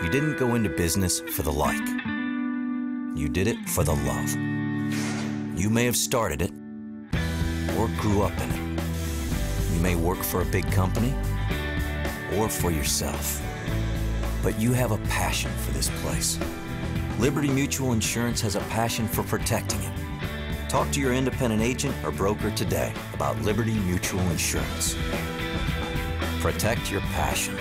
You didn't go into business for the like. You did it for the love. You may have started it or grew up in it. You may work for a big company or for yourself, but you have a passion for this place. Liberty Mutual Insurance has a passion for protecting it. Talk to your independent agent or broker today about Liberty Mutual Insurance. Protect your passion.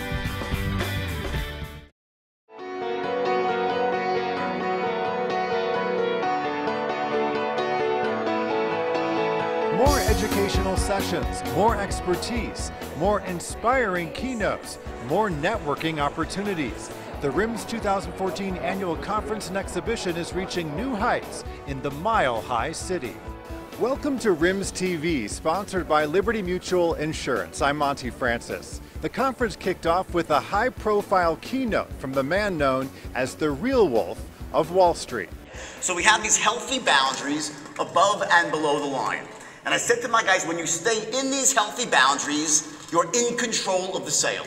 More educational sessions, more expertise, more inspiring keynotes, more networking opportunities. The RIMS 2014 Annual Conference and Exhibition is reaching new heights in the Mile High City. Welcome to RIMSTV, sponsored by Liberty Mutual Insurance. I'm Monty Francis. The conference kicked off with a high-profile keynote from the man known as the real wolf of Wall Street. So we have these healthy boundaries above and below the line. And I said to my guys, when you stay in these healthy boundaries, you're in control of the sale.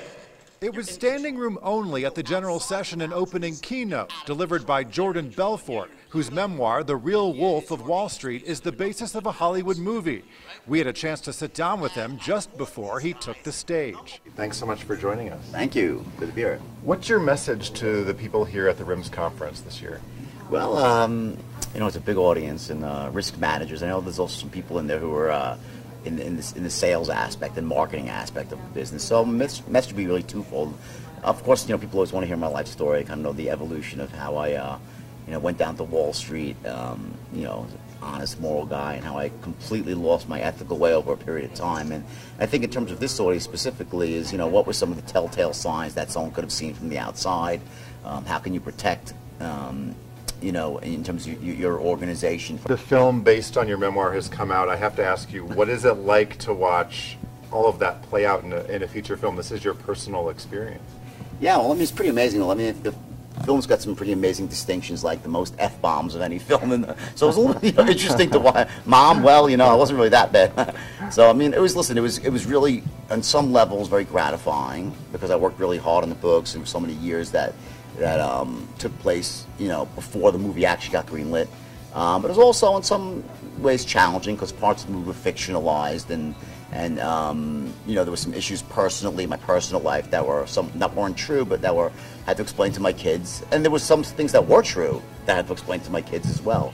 It was standing room only at the general session and opening keynote, delivered by Jordan Belfort, whose memoir, The Real Wolf of Wall Street, is the basis of a Hollywood movie. We had a chance to sit down with him just before he took the stage. Thanks so much for joining us. Thank you. Good to be here. What's your message to the people here at the RIMS conference this year? Well, you know, it's a big audience and risk managers. I know there's also some people in there who are in the sales aspect and marketing aspect of the business. So message would be really twofold. Of course, you know, people always want to hear my life story, kind of know the evolution of how I, you know, went down to Wall Street, you know, honest, moral guy, and how I completely lost my ethical way over a period of time. And I think in terms of this story specifically is, you know, what were some of the telltale signs that someone could have seen from the outside? How can you protect, you know, in terms of your organization? The film based on your memoir has come out. I have to ask you, what is it like to watch all of that play out in a feature film? This is your personal experience. Yeah, well, I mean, it's pretty amazing. I mean, the film's got some pretty amazing distinctions, like the most F-bombs of any film. So it was a little, you know, interesting to watch. Mom, well, you know, it wasn't really that bad. So, I mean, it was really, on some levels, very gratifying, because I worked really hard on the books and so many years that took place, you know, before the movie actually got greenlit. But it was also in some ways challenging because parts of the movie were fictionalized, and you know, there were some issues personally, my personal life, that were weren't true, but that had to explain to my kids, and there was some things that were true that I had to explain to my kids as well.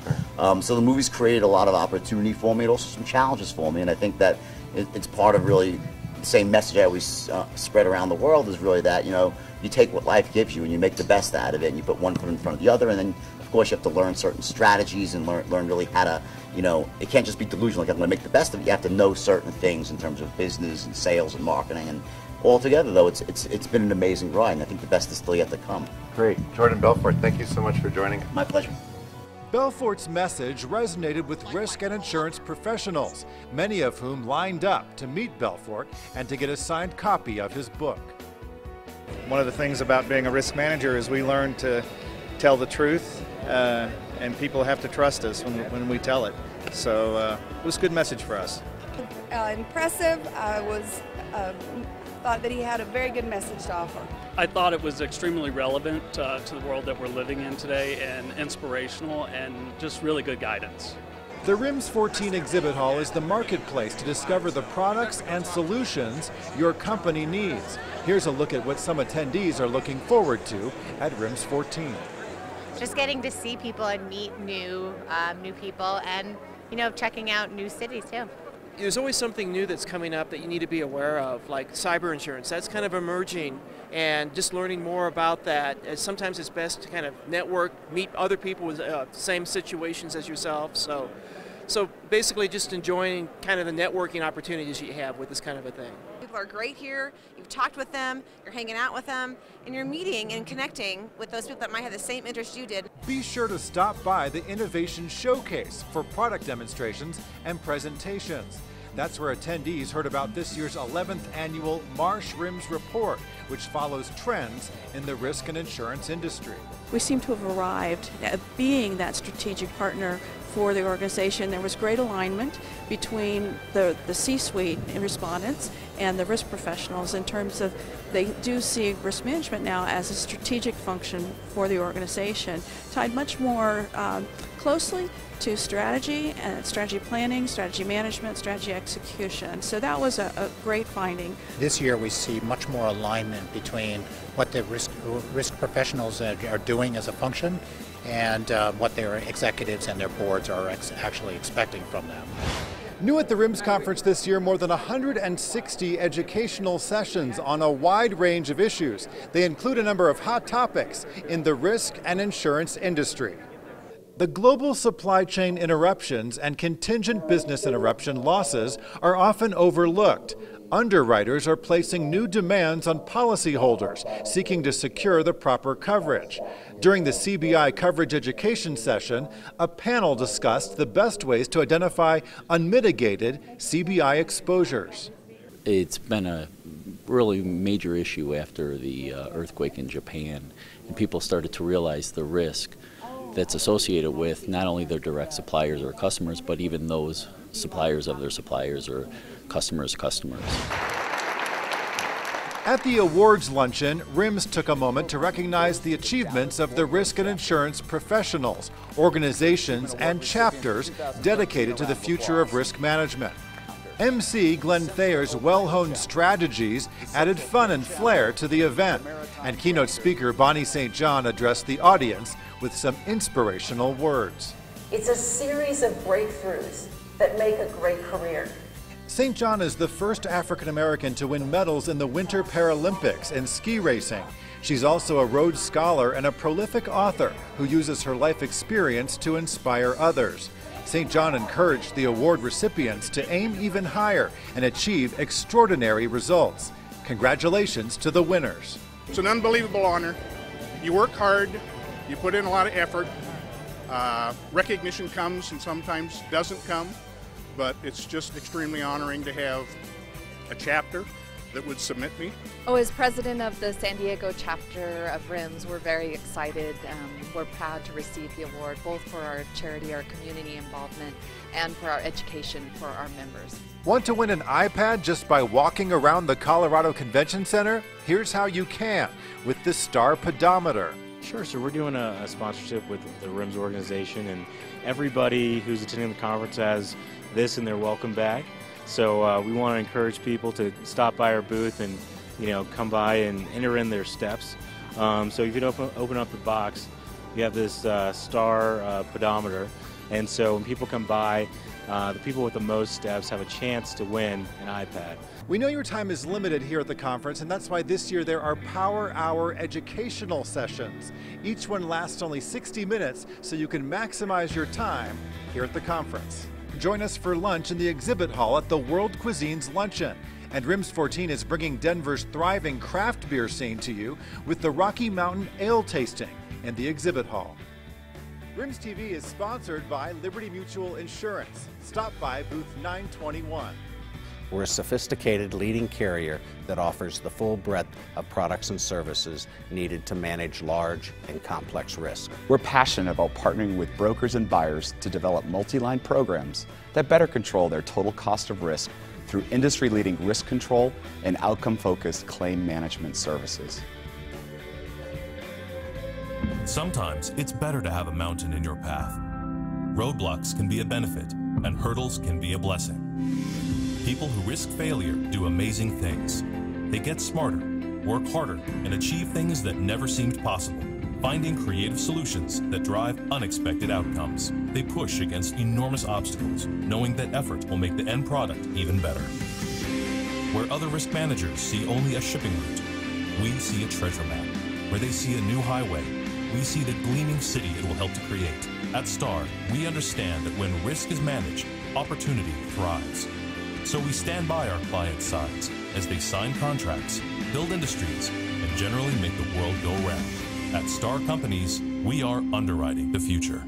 So the movies created a lot of opportunity for me, and also some challenges for me, and I think that it's part of really the same message I always spread around the world, is really that, you know, you take what life gives you and you make the best out of it, and you put one foot in front of the other, and then of course you have to learn certain strategies and learn really how to, you know, it can't just be delusional, like I'm going to make the best of it. You have to know certain things in terms of business and sales and marketing, and altogether though it's been an amazing ride, and I think the best is still yet to come. Great. Jordan Belfort, thank you so much for joining us. My pleasure. Belfort's message resonated with risk and insurance professionals, many of whom lined up to meet Belfort and to get a signed copy of his book. One of the things about being a risk manager is we learn to tell the truth, and people have to trust us when we tell it. So it was a good message for us. Impressive. I thought that he had a very good message to offer. I thought it was extremely relevant to the world that we're living in today, and inspirational, and just really good guidance. The RIMS 14 exhibit hall is the marketplace to discover the products and solutions your company needs. Here's a look at what some attendees are looking forward to at RIMS 14. Just getting to see people and meet new people, and, you know, checking out new cities too. There's always something new that's coming up that you need to be aware of, like cyber insurance. That's kind of emerging, and just learning more about that. Sometimes it's best to kind of network, meet other people with same situations as yourself. So basically just enjoying kind of the networking opportunities you have with this kind of a thing. People are great here. You've talked with them, you're hanging out with them, and you're meeting and connecting with those people that might have the same interest you did. Be sure to stop by the Innovation Showcase for product demonstrations and presentations. That's where attendees heard about this year's 11th annual Marsh RIMS Report, which follows trends in the risk and insurance industry. We seem to have arrived at being that strategic partner for the organization. There was great alignment between the C-suite respondents and the risk professionals in terms of they do see risk management now as a strategic function for the organization, tied much more closely to strategy and strategy planning, strategy management, strategy execution. So that was a great finding. This year we see much more alignment between what the risk professionals are doing as a function and what their executives and their boards are actually expecting from them. New at the RIMS conference this year, more than 160 educational sessions on a wide range of issues. They include a number of hot topics in the risk and insurance industry. The global supply chain interruptions and contingent business interruption losses are often overlooked. Underwriters are placing new demands on policyholders, seeking to secure the proper coverage. During the CBI coverage education session, a panel discussed the best ways to identify unmitigated CBI exposures. It's been a really major issue after the earthquake in Japan, and people started to realize the risk that's associated with not only their direct suppliers or customers, but even those suppliers of their suppliers or customers' customers. At the awards luncheon, RIMS took a moment to recognize the achievements of the risk and insurance professionals, organizations, and chapters dedicated to the future of risk management. MC Glenn Thayer's well-honed strategies added fun and flair to the event, and keynote speaker Bonnie St. John addressed the audience with some inspirational words. It's a series of breakthroughs that make a great career. St. John is the first African American to win medals in the Winter Paralympics in ski racing. She's also a Rhodes Scholar and a prolific author who uses her life experience to inspire others. St. John encouraged the award recipients to aim even higher and achieve extraordinary results. Congratulations to the winners. It's an unbelievable honor. You work hard, you put in a lot of effort. Recognition comes and sometimes doesn't come, but it's just extremely honoring to have a chapter that would submit me. Oh, as president of the San Diego chapter of RIMS, we're very excited. We're proud to receive the award, both for our charity, our community involvement, and for our education for our members. Want to win an iPad just by walking around the Colorado Convention Center? Here's how you can with the Star Pedometer. Sure, so we're doing a sponsorship with the RIMS organization, and everybody who's attending the conference has this in their welcome bag. So we want to encourage people to stop by our booth and, come by and enter in their steps. So if you open up the box, you have this Star Pedometer, and so when people come by, the people with the most steps have a chance to win an iPad. We know your time is limited here at the conference, and that's why this year there are Power Hour educational sessions. Each one lasts only 60 minutes, so you can maximize your time here at the conference. Join us for lunch in the exhibit hall at the World Cuisines Luncheon. And RIMS 14 is bringing Denver's thriving craft beer scene to you with the Rocky Mountain Ale tasting in the exhibit hall. RIMSTV is sponsored by Liberty Mutual Insurance. Stop by booth 921. We're a sophisticated leading carrier that offers the full breadth of products and services needed to manage large and complex risk. We're passionate about partnering with brokers and buyers to develop multi-line programs that better control their total cost of risk through industry-leading risk control and outcome-focused claim management services. Sometimes it's better to have a mountain in your path. Roadblocks can be a benefit, and hurdles can be a blessing. People who risk failure do amazing things. They get smarter, work harder, and achieve things that never seemed possible, finding creative solutions that drive unexpected outcomes. They push against enormous obstacles, knowing that effort will make the end product even better. Where other risk managers see only a shipping route, we see a treasure map. Where they see a new highway, we see the gleaming city it will help to create. At STAR, we understand that when risk is managed, opportunity thrives. So we stand by our clients' sides as they sign contracts, build industries, and generally make the world go round. At STAR Companies, we are underwriting the future.